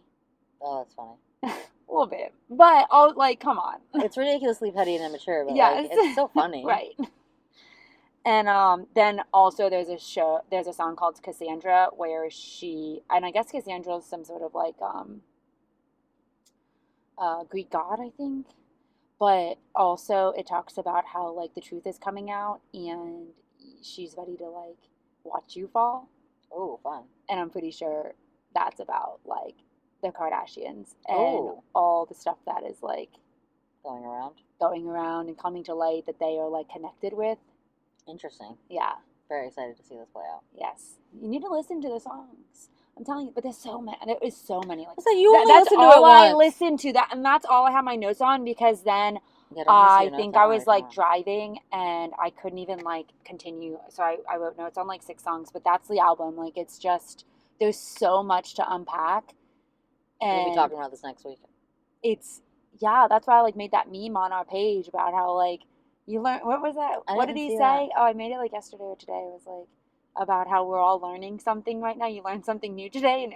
A: Oh, that's funny.
B: A little bit. But, like, come on.
A: It's ridiculously petty and immature, but,
B: yes.
A: like, it's so funny.
B: Right. And then also there's a song called Cassandra, where and I guess Cassandra is some sort of, like, Greek god, I think. But also it talks about how, like, the truth is coming out and she's ready to, like, watch you fall.
A: Oh, fun.
B: And I'm pretty sure that's about, like, the Kardashians and all the stuff that is, like,
A: going around
B: and coming to light that they are, like, connected with.
A: Interesting.
B: Yeah.
A: Very excited to see this play out.
B: Yes. You need to listen to the songs. I'm telling you, but there's so many. There is so many. Like,
A: so you only
B: that's
A: listen to
B: all
A: it
B: I
A: once.
B: listen to that, and that's all I have my notes on, because then I think I was, like, driving and I couldn't even, like, continue. So I wrote notes on, like, 6 songs, but that's the album. Like, it's just, there's so much to unpack. And
A: we'll be talking about this next week.
B: That's why I, like, made that meme on our page about how, like, you learn, what was that? What did he say?
A: That.
B: Oh, I made it, like, yesterday or today. It was, like, about how we're all learning something right now. You learned something new today, and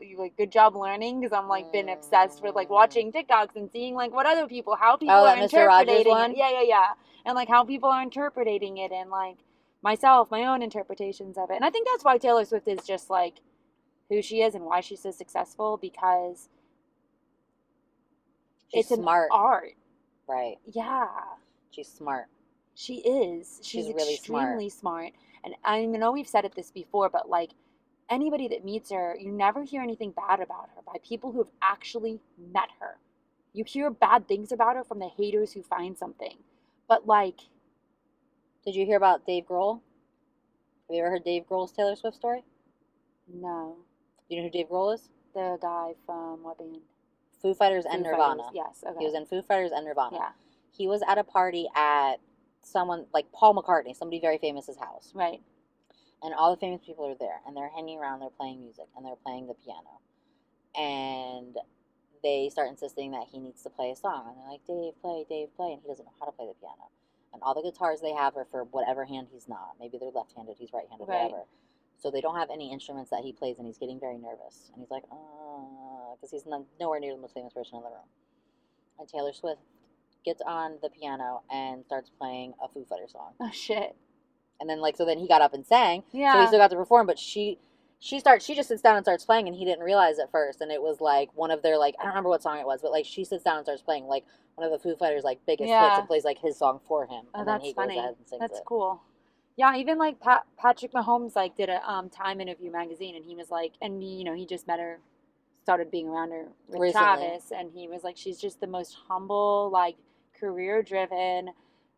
B: you like, good job learning, because I'm, like, been obsessed with, like, watching TikToks and seeing, like, what other people, how people are interpreting it. Yeah. And, like, how people are interpreting it, and, like, myself, my own interpretations of it. And I think that's why Taylor Swift is just, like, who she is and why she's so successful, because
A: she's smart.
B: An art.
A: Right.
B: Yeah.
A: She's smart.
B: She is. She's really extremely smart. And I know we've said this before, but, like, anybody that meets her, you never hear anything bad about her by people who have actually met her. You hear bad things about her from the haters who find something. But, like...
A: Did you hear about Dave Grohl? Have you ever heard Dave Grohl's Taylor Swift story?
B: No.
A: You know who Dave Grohl is?
B: The guy from what band?
A: Foo Fighters and Nirvana.
B: Yes, okay.
A: He was in Foo Fighters and Nirvana.
B: Yeah.
A: He was at a party at someone, like Paul McCartney, somebody very famous's house.
B: Right.
A: And all the famous people are there, and they're hanging around, they're playing music, and they're playing the piano. And they start insisting that he needs to play a song. And they're like, Dave, play, and he doesn't know how to play the piano. And all the guitars they have are for whatever hand he's not. Maybe they're left-handed, he's right-handed, whatever. So they don't have any instruments that he plays, and he's getting very nervous. And he's like, because he's nowhere near the most famous person in the room. And Taylor Swift gets on the piano and starts playing a Foo Fighters song.
B: Oh, shit.
A: And then, like, so then he got up and sang.
B: Yeah.
A: So he still got to perform, but she just sits down and starts playing, and he didn't realize at first. And it was, like, one of their, like, I don't remember what song it was, but, like, she sits down and starts playing, like, one of the Foo Fighters, like, biggest hits, and plays, like, his song for him.
B: Oh,
A: and
B: that's
A: then he
B: funny.
A: goes ahead and sings
B: That's
A: it.
B: cool. Yeah, even, like, Patrick Mahomes, like, did a Time Interview magazine, and he was, like, and, you know, he just met her started being around her with
A: Recently.
B: Travis, and he was like, she's just the most humble, like career driven.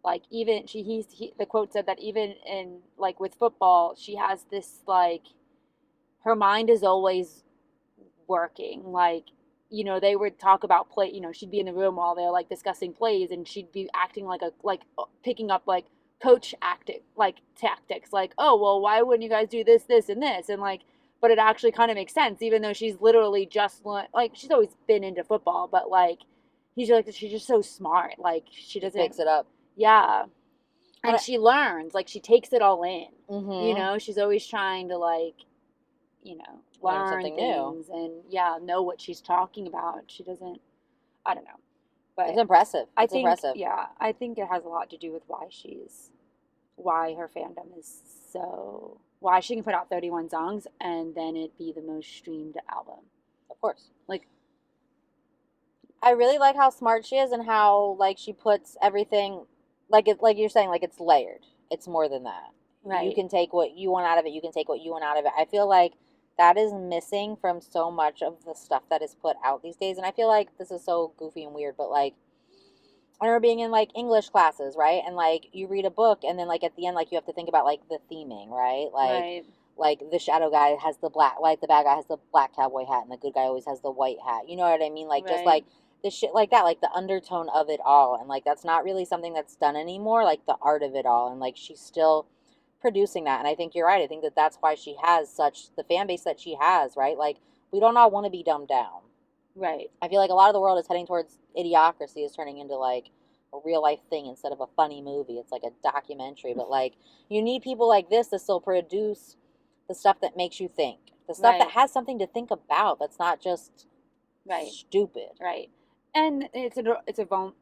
B: Like even the quote said that even in like with football, she has this like her mind is always working. Like, you know, they would talk about play, you know, she'd be in the room while they're like discussing plays, and she'd be acting like picking up like coach acting like tactics, like, oh well, why wouldn't you guys do this, this, and this, and like, but it actually kind of makes sense, even though she's literally just like she's always been into football, but like she's just so smart, like she doesn't
A: picks it up.
B: Yeah. And she learns, like she takes it all in.
A: Mm-hmm.
B: You know, she's always trying to like, you know, learn
A: something
B: things
A: new.
B: and know what she's talking about. She doesn't, I don't know, but
A: it's impressive.
B: I think it has a lot to do with why her fandom is so, why she can put out 31 songs and then it be the most streamed album.
A: Of course.
B: Like,
A: I really like how smart she is and how like she puts everything, like you're saying, like it's layered. It's more than that.
B: Right.
A: You can take what you want out of it. You can take what you want out of it. I feel like that is missing from so much of the stuff that is put out these days. And I feel like this is so goofy and weird, but like I remember being in like English classes, right? And like you read a book and then like at the end, like you have to think about like the theming, right? Like,
B: right.
A: Like the shadow guy has the black, like the bad guy has the black cowboy hat and the good guy always has the white hat. You know what I mean? Like just like the shit like that, like the undertone of it all. And like that's not really something that's done anymore, like the art of it all. And like she's still producing that. And I think you're right. I think that that's why she has such the fan base that she has, right? Like we don't all want to be dumbed down.
B: Right.
A: I feel like a lot of the world is heading towards idiocracy, is turning into like a real life thing instead of a funny movie. It's like a documentary, but like you need people like this to still produce the stuff that makes you think, the stuff that has something to think about. That's not just stupid.
B: Right. And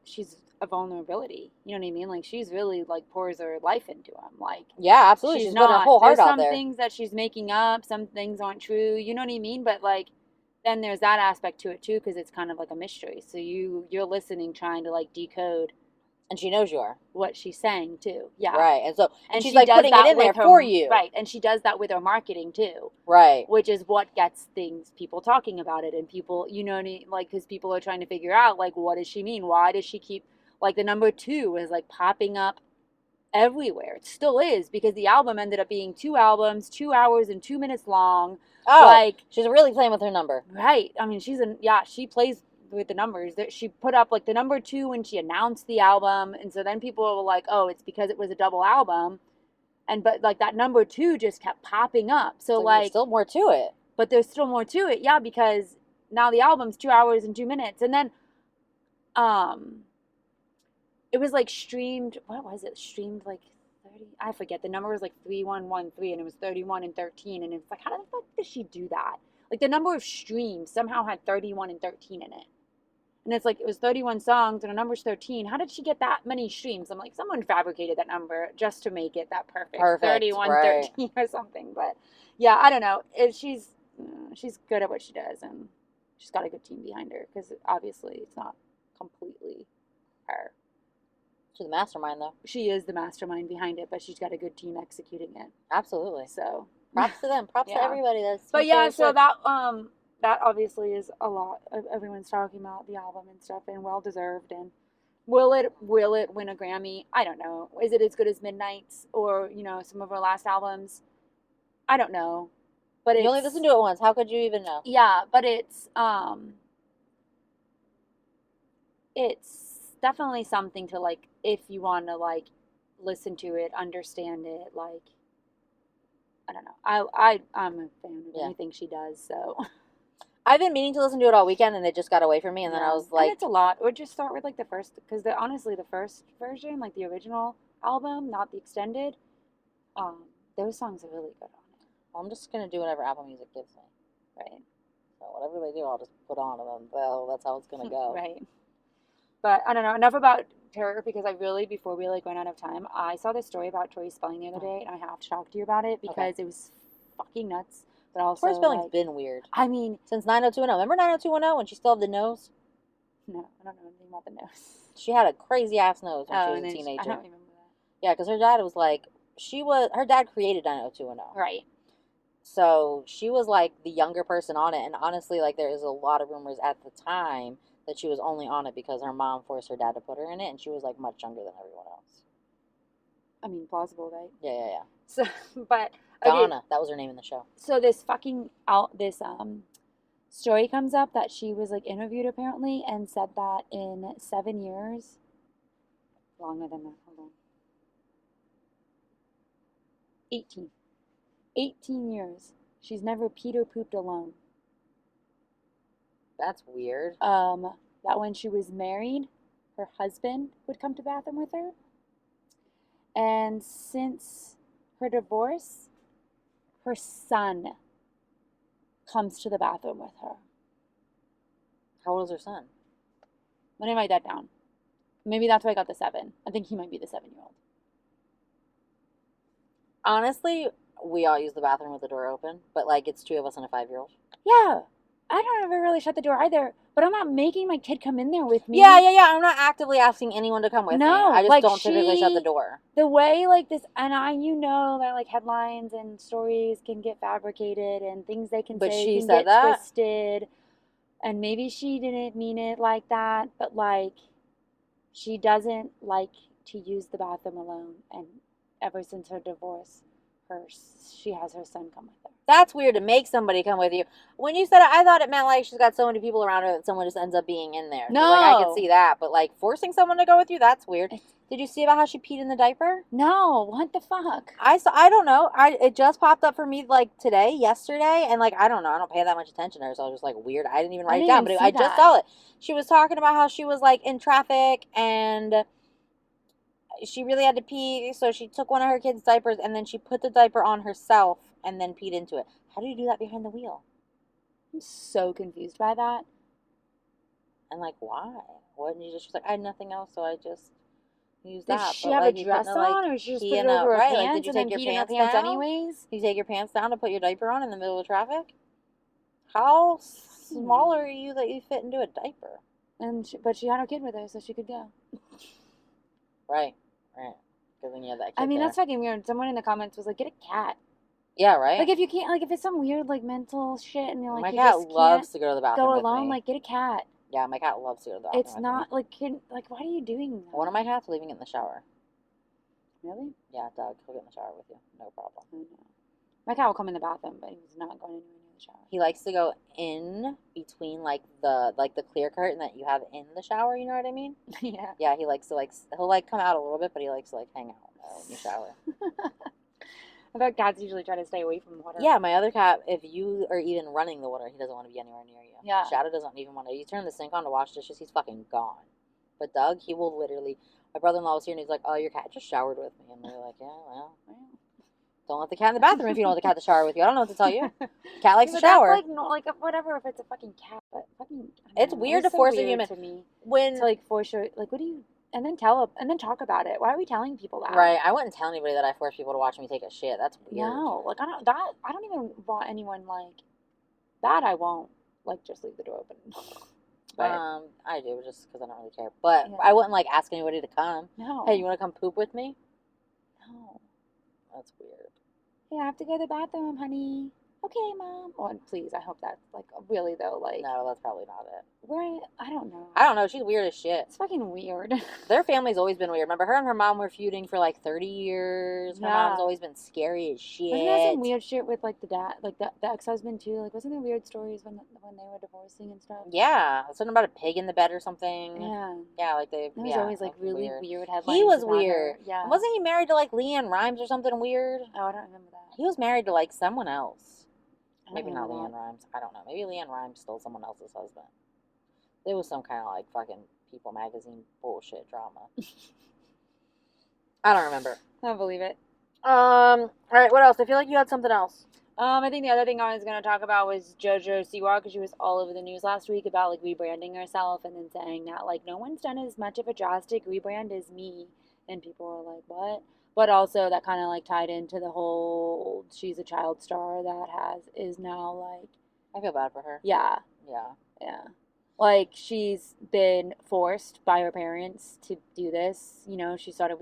B: she's a vulnerability. You know what I mean? Like she's really like pours her life into him. Like
A: yeah, absolutely. She's putting her whole heart out there.
B: There's some things that she's making up. Some things aren't true. You know what I mean? But like then there's that aspect to it too, because it's kind of like a mystery. So you're listening, trying to like decode.
A: And she knows you are.
B: What she's saying too. Yeah.
A: Right. And she's like putting it in there for you.
B: Right. And she does that with her marketing too.
A: Right.
B: Which is what gets people talking about it, and people, you know, like, because people are trying to figure out like, what does she mean? Why does she keep like the number 2 is like popping up everywhere? It still is, because the album ended up being 2 albums, 2 hours and 2 minutes long.
A: Oh, like she's really playing with her number.
B: Right. I mean, she plays with the numbers. That she put up like the number 2 when she announced the album, and so then people were like, oh, it's because it was a double album, but like that number 2 just kept popping up. So like
A: there's still more to it.
B: But there's still more to it, yeah, because now the album's 2 hours and 2 minutes, and then it was like streamed. What was it? Streamed like 30. I forget, the number was like 3113, and it was 31 and 13, and it's like, how the fuck did she do that? Like the number of streams somehow had 31 and 13 in it. And it's like, it was 31 songs and the number's 13. How did she get that many streams? I'm like, someone fabricated that number just to make it that perfect. 31, right. 13 or something. But yeah, I don't know. She's good at what she does, and she's got a good team behind her, because obviously it's not completely her.
A: She's the mastermind, though.
B: She is the mastermind behind it, but she's got a good team executing it.
A: Absolutely.
B: So
A: props to them. Props to everybody.
B: But yeah, so that obviously is a lot. Everyone's talking about the album and stuff, and well deserved. And will it win a Grammy? I don't know. Is it as good as Midnight's or, you know, some of her last albums? I don't know. But
A: you only listened to it once. How could you even know?
B: Yeah, but it's definitely something to like, if you want to like listen to it, understand it, like, I don't know. I'm a fan of anything she does, so.
A: I've been meaning to listen to it all weekend, and it just got away from me, and then I was like...
B: And it's a lot. Or just start with, like, the first... Because, honestly, the first version, like, the original album, not the extended, those songs are really good on it.
A: Well, I'm just going to do whatever Apple Music gives me.
B: Right.
A: So whatever they do, I'll just put on, and then, well, that's how it's going to go.
B: Right. But, I don't know. Enough about her, because before we, like, ran out of time, I saw this story about Tori Spelling the other day, and I have to talk to you about it, because it was fucking nuts. But also,
A: Tori Spelling's been weird.
B: I mean,
A: since 90210. Remember 90210 when she still had the nose?
B: No, I don't know anything about the nose.
A: She had a crazy ass nose when she was a teenager.
B: I don't remember that.
A: Yeah, because her dad was like, her dad created 90210.
B: Right.
A: So she was like the younger person on it, and honestly, like there is a lot of rumors at the time that she was only on it because her mom forced her dad to put her in it, and she was like much younger than everyone else.
B: I mean, plausible, right?
A: Yeah.
B: So, but okay,
A: Donna, that was her name in the show.
B: so this story comes up that she was like interviewed apparently and said that in 7 years, longer than that, hold on, 18 years, she's never peed or pooped alone.
A: That's weird.
B: That when she was married, her husband would come to the bathroom with her, and since her divorce, her son comes to the bathroom with her.
A: How old is her son?
B: Let me write that down. Maybe that's why I got the 7. I think he might be the 7-year-old.
A: Honestly, we all use the bathroom with the door open, but like it's 2 of us and a 5-year-old.
B: Yeah, I don't ever really shut the door either, but I'm not making my kid come in there with me.
A: Yeah. I'm not actively asking anyone to come with me. I just don't typically shut the door.
B: The way like this, and that like headlines and stories can get fabricated and things they can say
A: she
B: can
A: said
B: get twisted, and maybe she didn't mean it like that, but like she doesn't like to use the bathroom alone, and ever since her divorce, she has her son come with her.
A: That's weird to make somebody come with you. When you said it, I thought it meant like she's got so many people around her that someone just ends up being in there.
B: No.
A: Like, I could see that. But, like, forcing someone to go with you, that's weird. Did you see about how she peed in the diaper?
B: No. What the fuck?
A: I don't know. It just popped up for me, like, yesterday. And, like, I don't know. I don't pay that much attention to her. So I was just, like, weird. I didn't even write it down. But I just saw it. She was talking about how she was, like, in traffic and she really had to pee, so she took one of her kids' diapers and then she put the diaper on herself and then peed into it. How do you do that behind the wheel?
B: I'm so confused by that.
A: And like, why? Wouldn't you just? She's like, I had nothing else, so I just used that.
B: Did she have a dress on, or she just put it over her pants? Did you take your pants down? Anyways,
A: you take your pants down to put your diaper on in the middle of traffic? How small are you that you fit into a diaper?
B: But she had her kid with her, so she could go.
A: Right. Because then you have that kid.
B: I mean, that's fucking weird. Someone in the comments was like, "Get a cat."
A: Yeah, right.
B: Like if you can't, like if it's some weird like mental shit, and you're like,
A: my cat loves to go to the bathroom.
B: Go alone, like get a cat.
A: Yeah, my cat loves to go to the bathroom.
B: It's not like why are you doing that?
A: One of my cats leaving it in the shower.
B: Really?
A: Yeah, Doug, he'll get in the shower with you. No problem.
B: I know. My cat will come in the bathroom, but he's not going anywhere near the shower.
A: He likes to go in between like the clear curtain that you have in the shower. You know what I mean?
B: Yeah.
A: Yeah, he likes to he'll come out a little bit, but he likes to hang out in the shower.
B: I thought cats usually try to stay away from water.
A: Yeah, my other cat, if you are even running the water, he doesn't want to be anywhere near you.
B: Yeah.
A: Shadow doesn't even want to. You turn the sink on to wash dishes, he's fucking gone. But Doug, he will literally. My brother-in-law was here, and he's like, "Oh, your cat just showered with me," and we were like, "Yeah, well." Don't let the cat in the bathroom if you don't want the cat to shower with you. I don't know what to tell you. Cat likes to shower.
B: That's like whatever if it's a fucking cat, but fucking.
A: It's weird to force a human
B: to me.
A: To
B: like force your what do you and then talk about it. Why are we telling people that?
A: Right. I wouldn't tell anybody that I force people to watch me take a shit. That's weird.
B: No, like I don't even want anyone like that. I won't just leave the door open.
A: But, I do just because I don't really care. But I wouldn't ask anybody to come.
B: No.
A: Hey, you want to come poop with me?
B: No.
A: That's weird.
B: Hey, I have to go to the bathroom, honey. Okay, Mom. Oh, and please, I hope that's really though.
A: No, that's probably not it.
B: Right? I don't know. She's
A: weird as shit.
B: It's fucking weird.
A: Their family's always been weird. Remember, her and her mom were feuding for 30 years. Her mom's always been scary as shit.
B: Wasn't there some weird shit with the dad, the ex-husband too? Wasn't there weird stories when they were divorcing and stuff?
A: Yeah, something about a pig in the bed or something.
B: Yeah.
A: Yeah,
B: There was always really weird headlines.
A: He was weird.
B: Yeah.
A: Wasn't he married to Leanne Rimes or something weird?
B: Oh, I don't remember that.
A: He was married to someone else. Maybe not Leanne Rimes. I don't know. Maybe Leanne Rimes stole someone else's husband. There was some kind of fucking People magazine bullshit drama. I don't remember.
B: I don't believe it.
A: All right, what else? I feel like you had something else.
B: I think the other thing I was going to talk about was Jojo Siwa, because she was all over the news last week about rebranding herself and then saying that no one's done as much of a drastic rebrand as me, and people were like, what? But also that kind of tied into the whole she's a child star that is now
A: I feel bad for her.
B: Yeah. She's been forced by her parents to do this. She started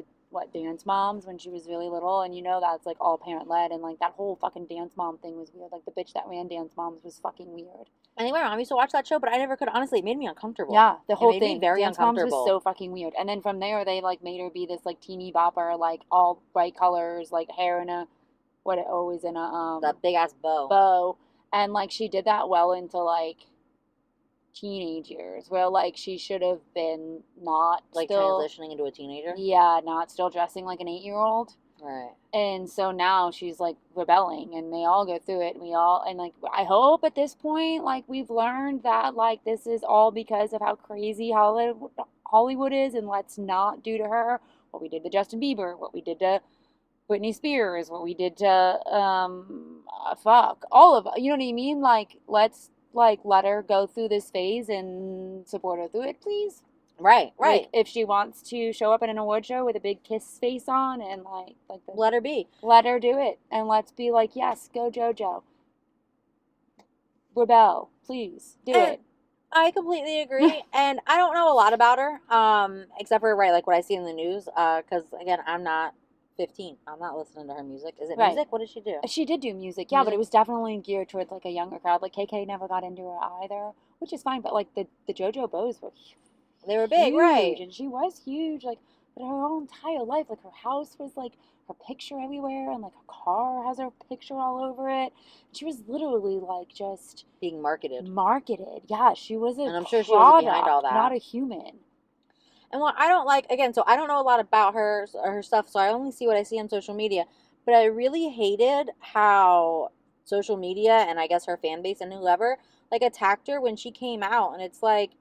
B: Dance Moms when she was really little, and that's like all parent led, and like that whole fucking Dance Mom thing was weird. Like the bitch that ran Dance Moms was fucking weird.
A: Anyway, I used to watch that show, but I never could. Honestly, it made me uncomfortable.
B: Yeah, the whole
A: made
B: thing.
A: Me very
B: Dance
A: uncomfortable.
B: Moms was so fucking weird. And then from there, they like made her be this like teeny bopper, like all bright colors, like hair in a always in a
A: that big ass
B: bow, and like she did that well into like teenage years, where like she should have been not
A: like
B: still,
A: transitioning into a teenager.
B: Yeah, not still dressing like an 8-year-old.
A: Right.
B: And so now she's like rebelling, and they all go through it. And like I hope at this point, like we've learned that like this is all because of how crazy Hollywood is, and let's not do to her what we did to Justin Bieber, what we did to Britney Spears, what we did to fuck all of, you know what I mean? Like let's like let her go through this phase and support her through it, please.
A: Right.
B: Like, if she wants to show up at an award show with a big Kiss face on and
A: let her be.
B: Let her do it, and let's be like, yes, go Jojo. Rebel, please do it.
A: I completely agree, and I don't know a lot about her, except for like what I see in the news. Because again, I'm not 15. I'm not listening to her music. Is it music? What did she do?
B: She did do music, yeah, but it was definitely geared towards like a younger crowd. Like KK never got into her either, which is fine. But like the JoJo bows were
A: they were big,
B: huge,
A: right?
B: And she was huge, like, but her whole entire life, like her house was like her picture everywhere, and like her car has her picture all over it. She was literally like just
A: being marketed.
B: Yeah, she was
A: and I'm sure she was behind all that,
B: not a human.
A: And what I don't like, again, so I don't know a lot about her stuff, so I only see what I see on social media. But I really hated how social media and I guess her fan base and whoever like attacked her when she came out, and it's like.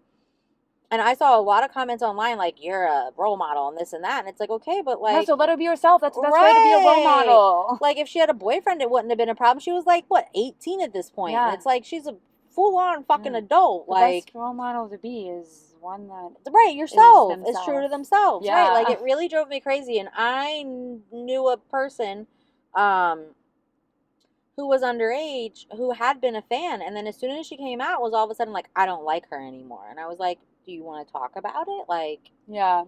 A: And I saw a lot of comments online like, you're a role model and this and that. And it's like, okay, but like...
B: Yeah, so let her be herself. That's the best way to be a role model.
A: Like, if she had a boyfriend, it wouldn't have been a problem. She was like, what, 18 at this point? Yeah. And it's like, she's a full-on fucking adult.
B: The best role model to be is one that...
A: Right, yourself is true to themselves.
B: Yeah.
A: Right, like, it really drove me crazy. And I knew a person who was underage who had been a fan. And then as soon as she came out, was all of a sudden like, I don't like her anymore. And I was like... do you want to talk about it? Like,
B: yeah.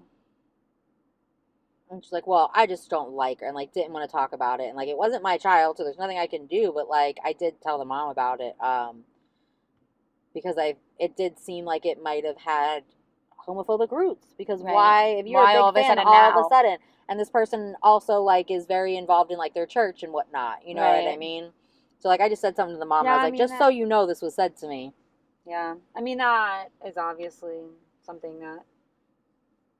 A: And she's like, well, I just don't like her, and like didn't want to talk about it. And like, it wasn't my child, so there's nothing I can do. But like, I did tell the mom about it, because it did seem like it might have had homophobic roots. Because why, if you're a big fan, all of a sudden, and this person also like is very involved in like their church and whatnot. You know what I mean? So like, I just said something to the mom. I was like, just so you know, this was said to me.
B: Yeah, I mean, that is obviously something that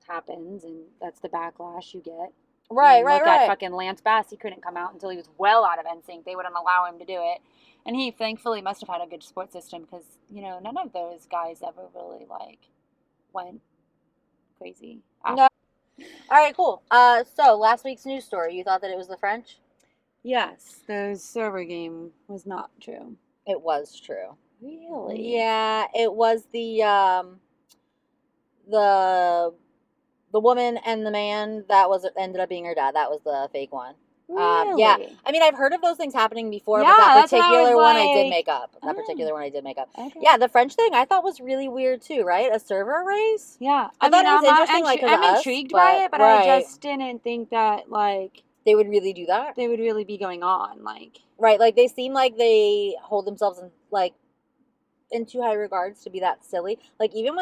B: happens, and that's the backlash you get.
A: Right.
B: Look at fucking Lance Bass. He couldn't come out until he was well out of NSYNC. They wouldn't allow him to do it. And he thankfully must have had a good support system, because, none of those guys ever really, like, went crazy.
A: No. All right, cool. So, last week's news story, you thought that it was the French?
B: Yes, the server game was not true.
A: It was true.
B: Really?
A: Yeah, it was the woman and the man that ended up being her dad. That was the fake one.
B: Really?
A: Yeah. I mean, I've heard of those things happening before, but that particular one I did make up. Okay. Yeah, the French thing I thought was really weird too, right? A server race?
B: Yeah.
A: I thought it was interesting,
B: I'm intrigued by it, but I just didn't think that, like...
A: they would really do that?
B: They would really be going on, like...
A: Right, like, they seem like they hold themselves in, like, in too high regards to be that silly. Like, even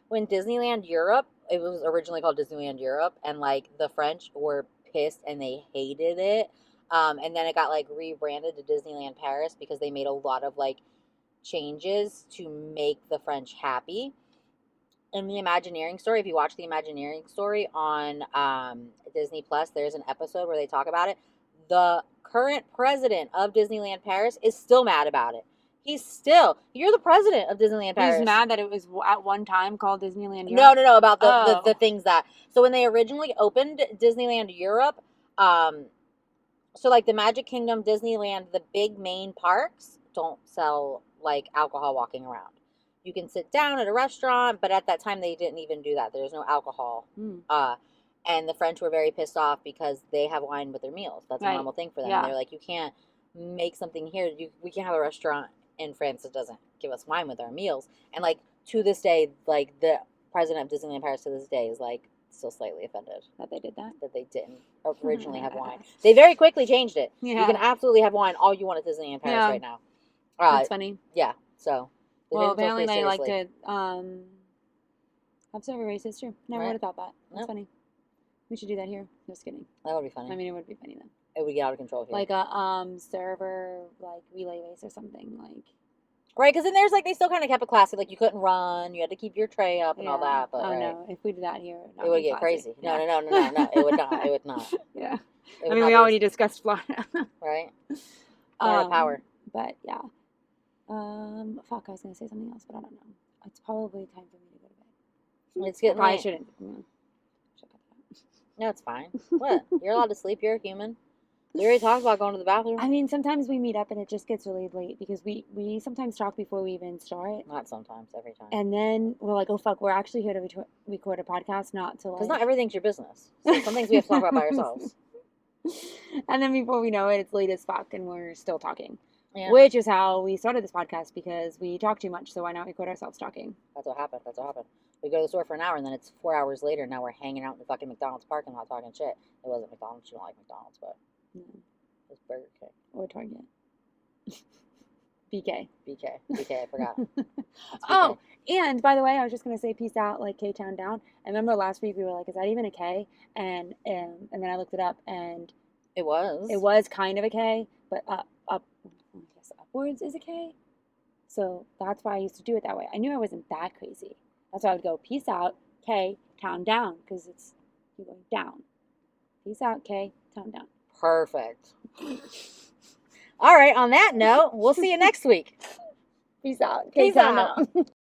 A: when Disneyland Europe, it was originally called Disneyland Europe, and like the French were pissed and they hated it, and then it got like rebranded to Disneyland Paris because they made a lot of like changes to make the French happy. In the Imagineering story, if you watch the Imagineering story on Disney Plus, there's an episode where they talk about it. The current president of Disneyland Paris is still mad about it. You're the president of Disneyland Paris.
B: He's mad that it was at one time called Disneyland Europe?
A: No, about the things that... So when they originally opened Disneyland Europe, so like the Magic Kingdom, Disneyland, the big main parks don't sell like alcohol walking around. You can sit down at a restaurant, but at that time they didn't even do that. There's no alcohol. And the French were very pissed off because they have wine with their meals. That's a normal thing for them. Yeah. And they're like, you can't make something here. We can't have a restaurant in France that doesn't give us wine with our meals. And like to this day, like the president of Disneyland Paris to this day is like still slightly offended
B: that they did that.
A: that they didn't originally have wine. They very quickly changed it.
B: Yeah.
A: You can absolutely have wine all you want at Disneyland Paris right now.
B: That's funny.
A: Yeah. So.
B: Well, apparently they like to observe a racist too. Never would have thought that. That's funny. We should do that here. Just kidding.
A: That would be funny.
B: I mean, it would be funny then.
A: It would get out of control here.
B: Like a server, like relay race or something, like.
A: Right, because then there's like they still kind of kept it classy. Like you couldn't run, you had to keep your tray up and all that. But
B: no, if we did that here,
A: it would get crazy. No, it would not. It would not.
B: Yeah. I mean, we already discussed Florida.
A: Right. Florida power.
B: But yeah. Fuck, I was gonna say something else, but I don't know. It's probably time for me to go to bed.
A: It's getting late.
B: I shouldn't.
A: No, it's fine. What? You're allowed to sleep. You're a human. We already talked about going to the bathroom.
B: I mean, sometimes we meet up and it just gets really late because we sometimes talk before we even start.
A: Not sometimes, every time.
B: And then we're like, oh fuck, we're actually here to record a podcast, not to like.
A: Because not everything's your business. So some things we have to talk about by ourselves.
B: And then before we know it, it's late as fuck and we're still talking.
A: Yeah.
B: Which is how we started this podcast because we talk too much. So why not record ourselves talking?
A: That's what happened. We go to the store for an hour and then it's 4 hours later. And now we're hanging out in the fucking McDonald's parking lot talking shit. It wasn't McDonald's. You don't like McDonald's, but.
B: No.
A: It was Burger King.
B: Or Target. BK.
A: BK, I forgot.
B: Oh, and by the way, I was just going to say peace out, like K-Town down. I remember last week we were like, is that even a K? And then I looked it up and...
A: It was.
B: It was kind of a K, but upwards is a K. So that's why I used to do it that way. I knew I wasn't that crazy. That's why I would go peace out, K, town down, because it's you're going down. Peace out, K, town down.
A: Perfect. All right, on that note, we'll see you next week.
B: Peace out.
A: Peace out.